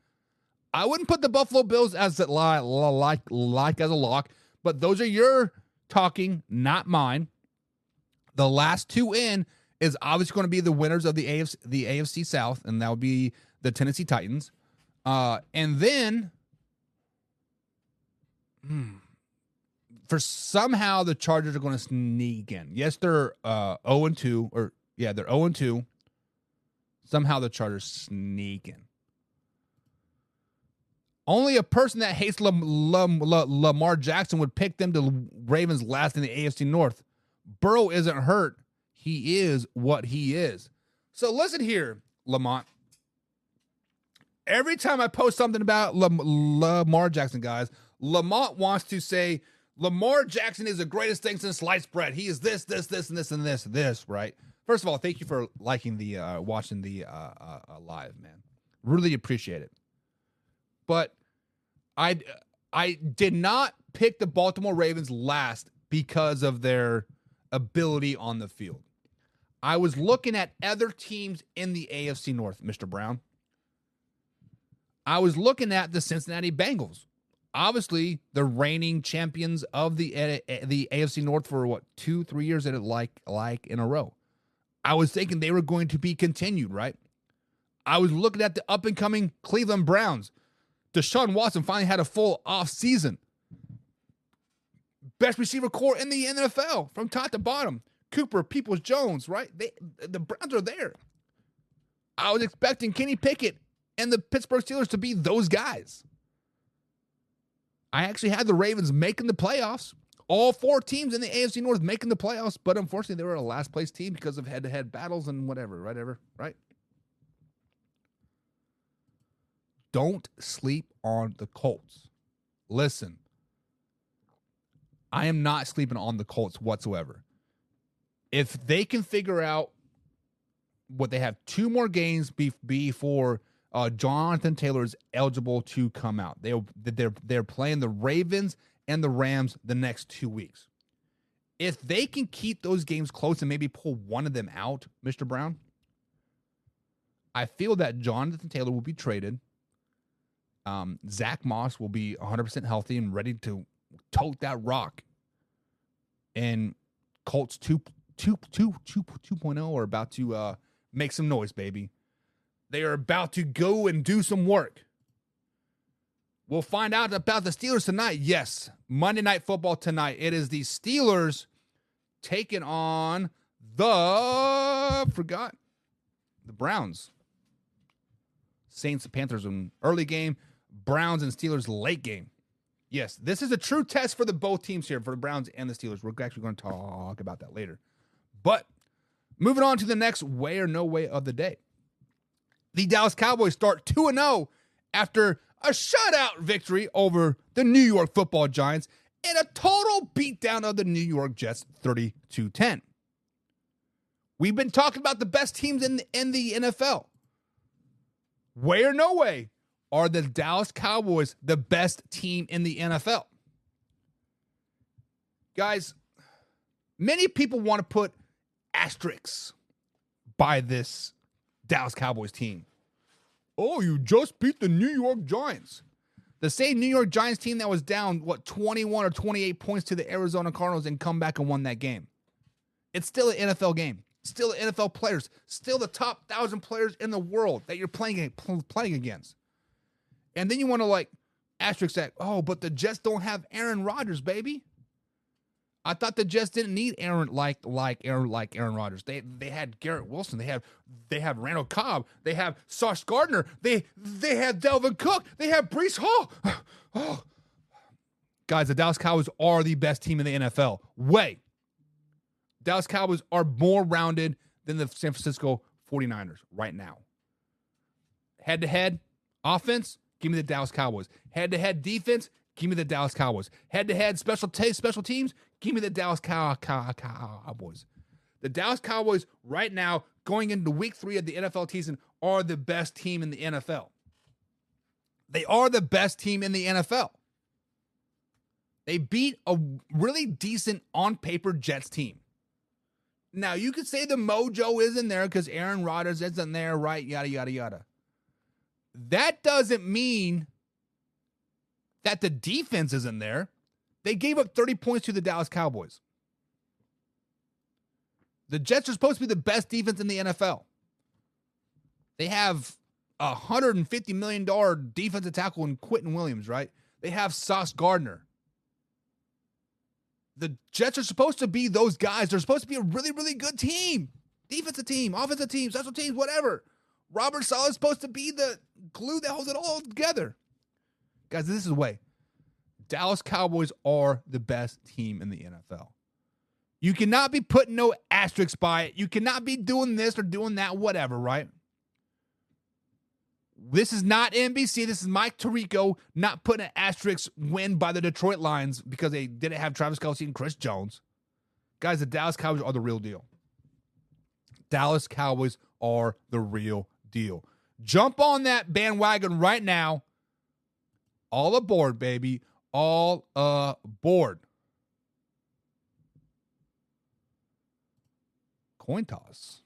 I wouldn't put the Buffalo Bills as as a lock, but those are your talking, not mine. The last 2 in is obviously going to be the winners of the AFC South, and that would be the Tennessee Titans. And then, for somehow the Chargers are going to sneak in. Yes, they're 0-2, they're 0-2. Somehow the Chargers sneak in. Only a person that hates Lamar Jackson would pick them to Ravens last in the AFC North. Burrow isn't hurt. He is what he is. So listen here, Lamont. Every time I post something about Lamar Jackson, guys, Lamont wants to say, Lamar Jackson is the greatest thing since sliced bread. He is this, and this, right? First of all, thank you for liking watching the live, man. Really appreciate it. But I did not pick the Baltimore Ravens last because of their ability on the field. I was looking at other teams in the AFC North, Mr. Brown. I was looking at the Cincinnati Bengals. Obviously, the reigning champions of the AFC North for 2-3 years like in a row. I was thinking they were going to be continued, right? I was looking at the up-and-coming Cleveland Browns. Deshaun Watson finally had a full off season. Best receiver core in the NFL from top to bottom. Cooper, Peoples-Jones, right? The Browns are there. I was expecting Kenny Pickett and the Pittsburgh Steelers to be those guys. I actually had the Ravens making the playoffs. All 4 teams in the AFC North making the playoffs, but unfortunately they were a last place team because of head-to-head battles and whatever, right? Don't sleep on the Colts. Listen, I am not sleeping on the Colts whatsoever. If they can figure out what they have 2 more games before Jonathan Taylor is eligible to come out. They're playing the Ravens and the Rams the next 2 weeks. If they can keep those games close and maybe pull one of them out, Mr. Brown, I feel that Jonathan Taylor will be traded. Zach Moss will be 100% healthy and ready to tote that rock. And Colts 2.0 are about to make some noise, baby. They are about to go and do some work. We'll find out about the Steelers tonight. Yes, Monday Night Football tonight. It is the Steelers taking on the Browns. Saints and Panthers in early game. Browns and Steelers late game. Yes, this is a true test for the both teams here, for the Browns and the Steelers. We're actually going to talk about that later. But moving on to the next way or no way of the day. The Dallas Cowboys start 2-0 after a shutout victory over the New York Football Giants and a total beatdown of the New York Jets 30-10. We've been talking about the best teams in the NFL. Way or no way, are the Dallas Cowboys the best team in the NFL? Guys, many people want to put asterisks by this Dallas Cowboys team. Oh, you just beat the New York Giants. The same New York Giants team that was down, 21 or 28 points to the Arizona Cardinals and come back and won that game. It's still an NFL game. Still NFL players. Still the top 1,000 players in the world that you're playing against. And then you want to asterisk that, oh, but the Jets don't have Aaron Rodgers, baby. I thought the Jets didn't need Aaron Aaron Rodgers. They had Garrett Wilson. They have Randall Cobb. They have Sauce Gardner. They have Delvin Cook. They have Breece Hall. Oh. Guys, the Dallas Cowboys are the best team in the NFL. Dallas Cowboys are more rounded than the San Francisco 49ers right now. Head-to-head offense, give me the Dallas Cowboys. Head-to-head defense, give me the Dallas Cowboys. Head-to-head special teams, give me the Dallas Cowboys. The Dallas Cowboys right now, going into week 3 of the NFL season, are the best team in the NFL. They are the best team in the NFL. They beat a really decent on-paper Jets team. Now, you could say the mojo isn't there because Aaron Rodgers isn't there, right? Yada, yada, yada. That doesn't mean that the defense isn't there. They gave up 30 points to the Dallas Cowboys. The Jets are supposed to be the best defense in the NFL. They have a $150 million defensive tackle in Quentin Williams, right? They have Sauce Gardner. The Jets are supposed to be those guys. They're supposed to be a really, really good team. Defensive team, offensive team, special teams, whatever. Robert Saleh is supposed to be the glue that holds it all together. Guys, this is the way. Dallas Cowboys are the best team in the NFL. You cannot be putting no asterisks by it. You cannot be doing this or doing that, whatever, right? This is not NBC. This is Mike Tirico not putting an asterisk win by the Detroit Lions because they didn't have Travis Kelce and Chris Jones. Guys, the Dallas Cowboys are the real deal. Dallas Cowboys are the real deal. Jump on that bandwagon right now. All aboard, baby. All aboard. Coin toss.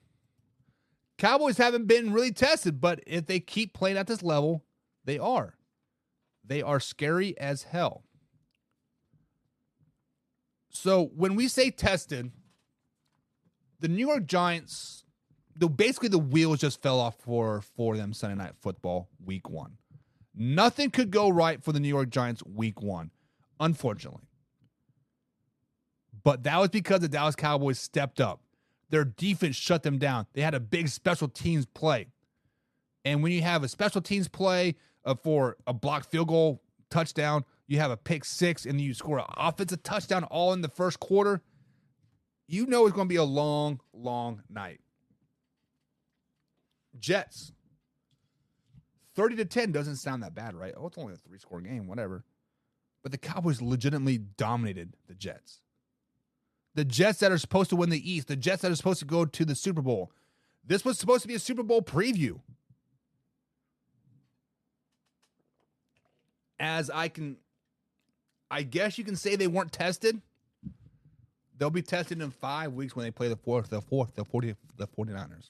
Cowboys haven't been really tested, but if they keep playing at this level, they are. They are scary as hell. So when we say tested, the New York Giants, basically the wheels just fell off for them Sunday Night Football week 1. Nothing could go right for the New York Giants week 1, unfortunately. But that was because the Dallas Cowboys stepped up. Their defense shut them down. They had a big special teams play. And when you have a special teams play for a blocked field goal touchdown, you have a pick 6, and you score an offensive touchdown all in the first quarter, you know it's going to be a long, long night. Jets. 30-10 doesn't sound that bad, right? Oh, it's only a 3-score game, whatever. But the Cowboys legitimately dominated the Jets. The Jets that are supposed to win the East. The Jets that are supposed to go to the Super Bowl. This was supposed to be a Super Bowl preview. I guess you can say they weren't tested. They'll be tested in 5 weeks when they play the 49ers.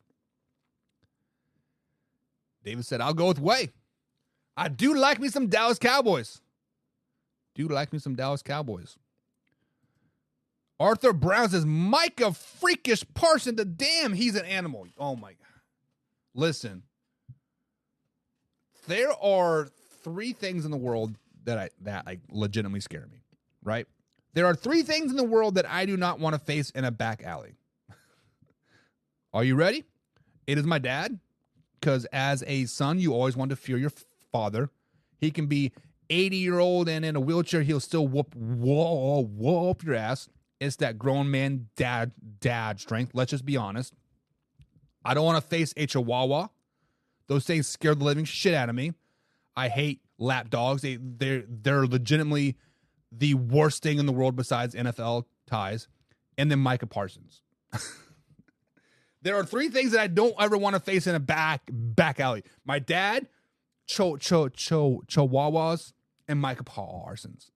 David said, I'll go with Way. I do like me some Dallas Cowboys. Arthur Brown says, Micah freakish Parson, the damn, he's an animal. Oh, my God. Listen, there are 3 things in the world that legitimately scare me, right? There are 3 things in the world that I do not want to face in a back alley. Are you ready? It is my dad, because as a son, you always want to fear your father. He can be 80-year-old and in a wheelchair, he'll still whoop your ass. It's that grown man dad strength. Let's just be honest. I don't want to face a chihuahua. Those things scare the living shit out of me. I hate lap dogs. They're legitimately the worst thing in the world besides NFL ties. And then Micah Parsons. There are 3 things that I don't ever want to face in a back alley. My dad, Chihuahuas and Micah Parsons.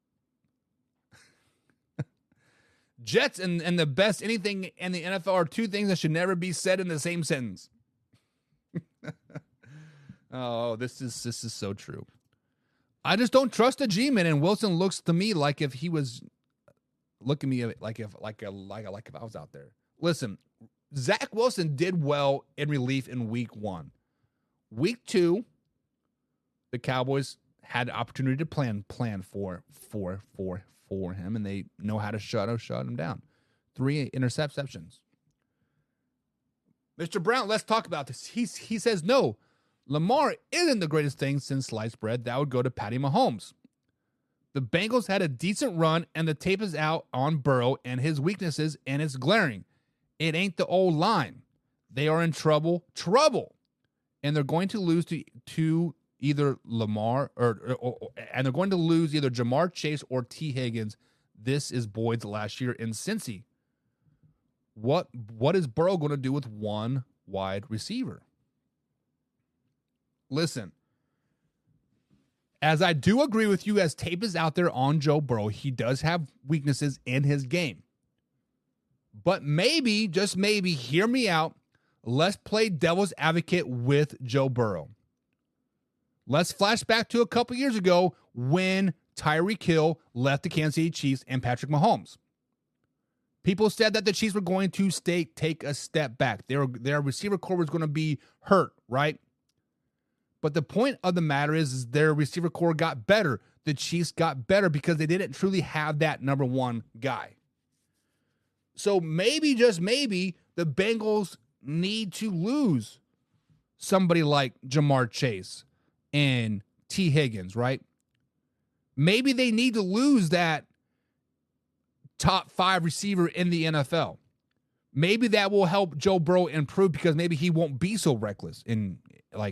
Jets and the best anything in the NFL are two things that should never be said in the same sentence. Oh, this is so true. I just don't trust the G-man, and Wilson looks to me like if he was looking at me like if I was out there. Listen, Zach Wilson did well in relief in week 1. Week 2, the Cowboys had the opportunity to plan for him, and they know how to shut him down. 3 interceptions. Mr. Brown, let's talk about this. He says no. Lamar isn't the greatest thing since sliced bread. That would go to Patty Mahomes. The Bengals had a decent run, and the tape is out on Burrow and his weaknesses, and it's glaring. It ain't the old line. They are in trouble, and they're going to lose to either Lamar and they're going to lose either Jamar Chase or T. Higgins. This is Boyd's last year in Cincy. What is Burrow going to do with one wide receiver? Listen, as I do agree with you, as tape is out there on Joe Burrow, he does have weaknesses in his game. But maybe, just maybe, hear me out. Let's play devil's advocate with Joe Burrow. Let's flash back to a couple years ago when Tyreek Hill left the Kansas City Chiefs and Patrick Mahomes. People said that the Chiefs were going to take a step back. Their receiver core was going to be hurt, right? But the point of the matter is their receiver core got better. The Chiefs got better because they didn't truly have that number one guy. So maybe, just maybe, the Bengals need to lose somebody like Jamar Chase and T. Higgins, right? Maybe they need to lose that top 5 receiver in the NFL. Maybe that will help Joe Burrow improve because maybe he won't be so reckless in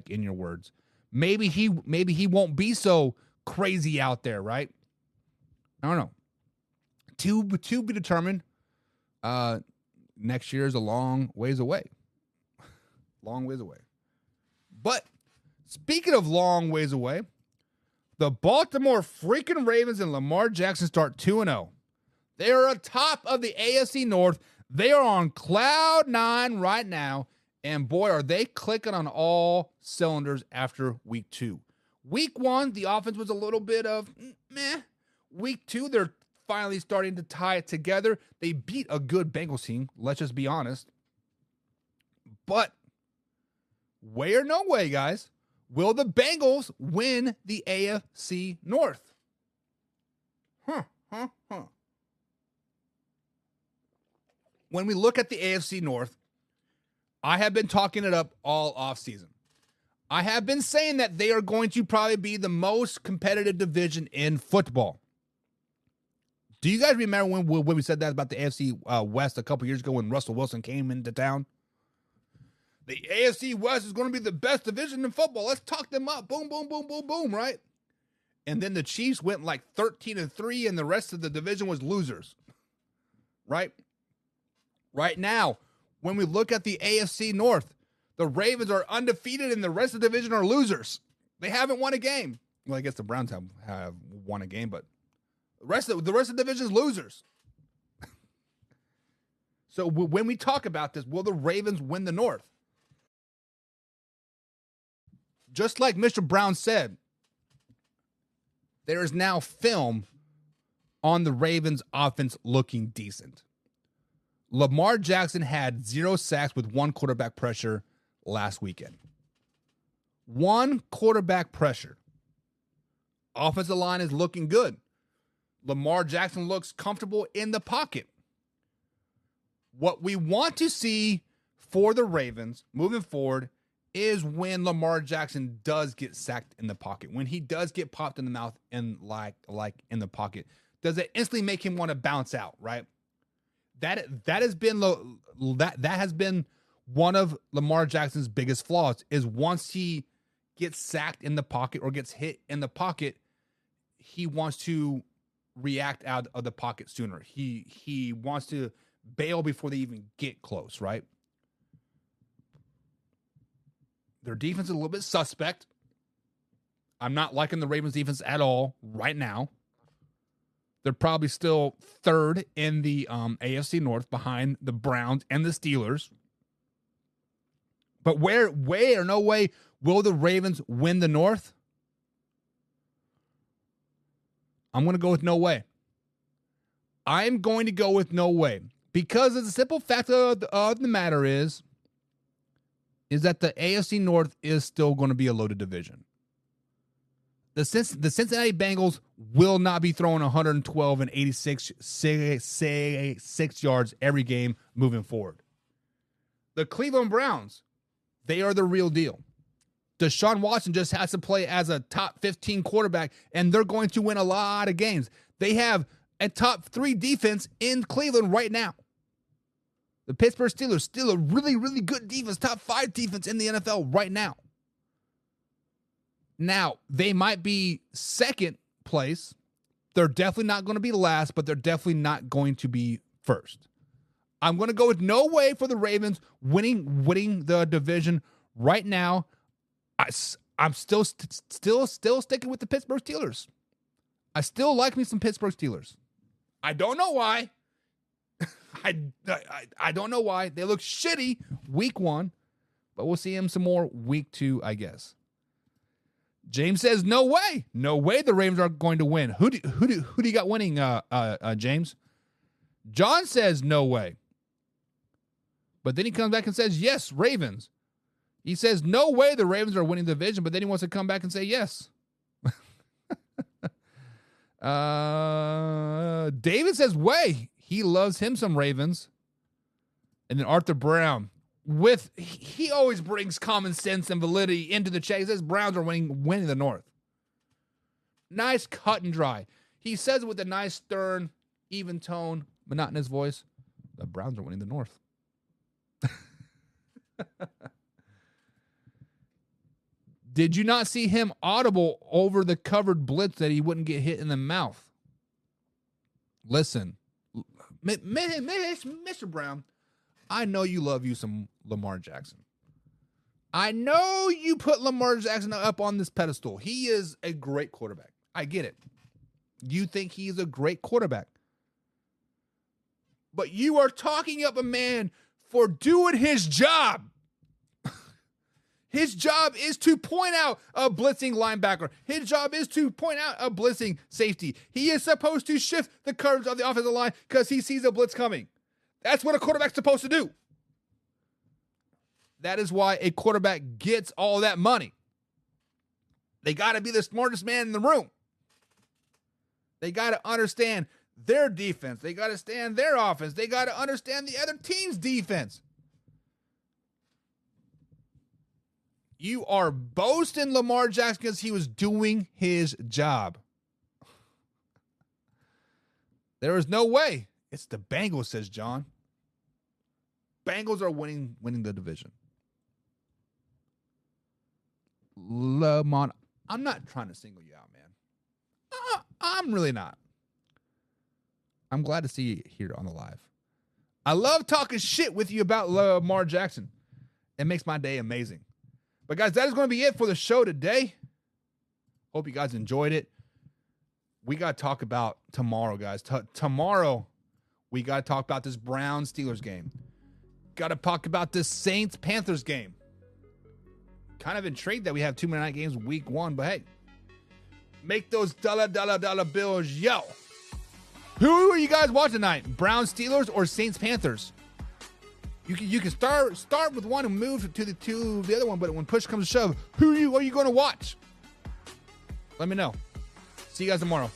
your words. Maybe he won't be so crazy out there, right? I don't know. To be determined. Next year is a long ways away. Long ways away. But speaking of long ways away, the Baltimore freaking Ravens and Lamar Jackson start 2-0. They are atop of the AFC North. They are on cloud 9 right now. And boy, are they clicking on all cylinders after week 2. Week 1, the offense was a little bit of meh. Week 2, they're finally starting to tie it together. They beat a good Bengals team, let's just be honest. But way or no way, guys, will the Bengals win the AFC North? When we look at the AFC North, I have been talking it up all offseason. I have been saying that they are going to probably be the most competitive division in football. Do you guys remember when we said that about the AFC West a couple years ago when Russell Wilson came into town? The AFC West is going to be the best division in football. Let's talk them up. Boom, boom, boom, boom, boom, right? And then the Chiefs went like 13-3 and the rest of the division was losers. Right? Right now, when we look at the AFC North, the Ravens are undefeated and the rest of the division are losers. They haven't won a game. Well, I guess the Browns have won a game, but the rest of the division is losers. So when we talk about this, will the Ravens win the North? Just like Mr. Brown said, there is now film on the Ravens offense looking decent. Lamar Jackson had 0 sacks with 1 quarterback pressure last weekend. 1 quarterback pressure. Offensive line is looking good. Lamar Jackson looks comfortable in the pocket. What we want to see for the Ravens moving forward is when Lamar Jackson does get sacked in the pocket, when he does get popped in the mouth and like in the pocket, does it instantly make him want to bounce out, right? That has been one of Lamar Jackson's biggest flaws is once he gets sacked in the pocket or gets hit in the pocket, he wants to react out of the pocket sooner. He wants to bail before they even get close, right? Their defense is a little bit suspect. I'm not liking the Ravens defense at all right now. They're probably still third in the AFC North behind the Browns and the Steelers. But where or no way will the Ravens win the North? I'm going to go with no way. I'm going to go with no way. Because the simple fact of the matter is that the AFC North is still going to be a loaded division. The Cincinnati Bengals will not be throwing 112 and 86 yards every game moving forward. The Cleveland Browns, they are the real deal. Deshaun Watson just has to play as a top 15 quarterback, and they're going to win a lot of games. They have a top 3 defense in Cleveland right now. The Pittsburgh Steelers, still a really, really good defense, top 5 defense in the NFL right now. Now, they might be second place. They're definitely not going to be last, but they're definitely not going to be first. I'm going to go with no way for the Ravens winning the division right now. I'm still sticking with the Pittsburgh Steelers. I still like me some Pittsburgh Steelers. I don't know why. I don't know why. They look shitty week 1, but we'll see them some more week 2, I guess. James says no way. No way the Ravens are going to win. Who do you got winning, James? John says no way. But then he comes back and says, yes, Ravens. He says no way the Ravens are winning the division, but then he wants to come back and say yes. David says way. He loves him some Ravens. And then Arthur Brown, he always brings common sense and validity into the chat. He says Browns are winning the North. Nice cut and dry. He says it with a nice, stern, even tone, monotonous voice. The Browns are winning the North. Did you not see him audible over the covered blitz that he wouldn't get hit in the mouth? Listen, Mr. Brown, I know you love you some Lamar Jackson. I know you put Lamar Jackson up on this pedestal. He is a great quarterback. I get it. You think he's a great quarterback. But you are talking up a man for doing his job. His job is to point out a blitzing linebacker. His job is to point out a blitzing safety. He is supposed to shift the coverage of the offensive line because he sees a blitz coming. That's what a quarterback's supposed to do. That is why a quarterback gets all that money. They got to be the smartest man in the room. They got to understand their defense. They got to understand their offense. They got to understand the other team's defense. You are boasting Lamar Jackson because he was doing his job. There is no way. It's the Bengals, says John. Bengals are winning the division. Lamont, I'm not trying to single you out, man. I'm really not. I'm glad to see you here on the live. I love talking shit with you about Lamar Jackson. It makes my day amazing. But guys, that is going to be it for the show today. Hope you guys enjoyed it. We got to talk about tomorrow, guys. Tomorrow, we got to talk about this Browns-Steelers game. Got to talk about this Saints-Panthers game. Kind of intrigued that we have 2 Monday night games week 1, but hey, make those dollar bills, yo. Who are you guys watching tonight? Browns-Steelers or Saints-Panthers? You can start with one and move to the other one, but when push comes to shove, who are you going to watch? Let me know. See you guys tomorrow.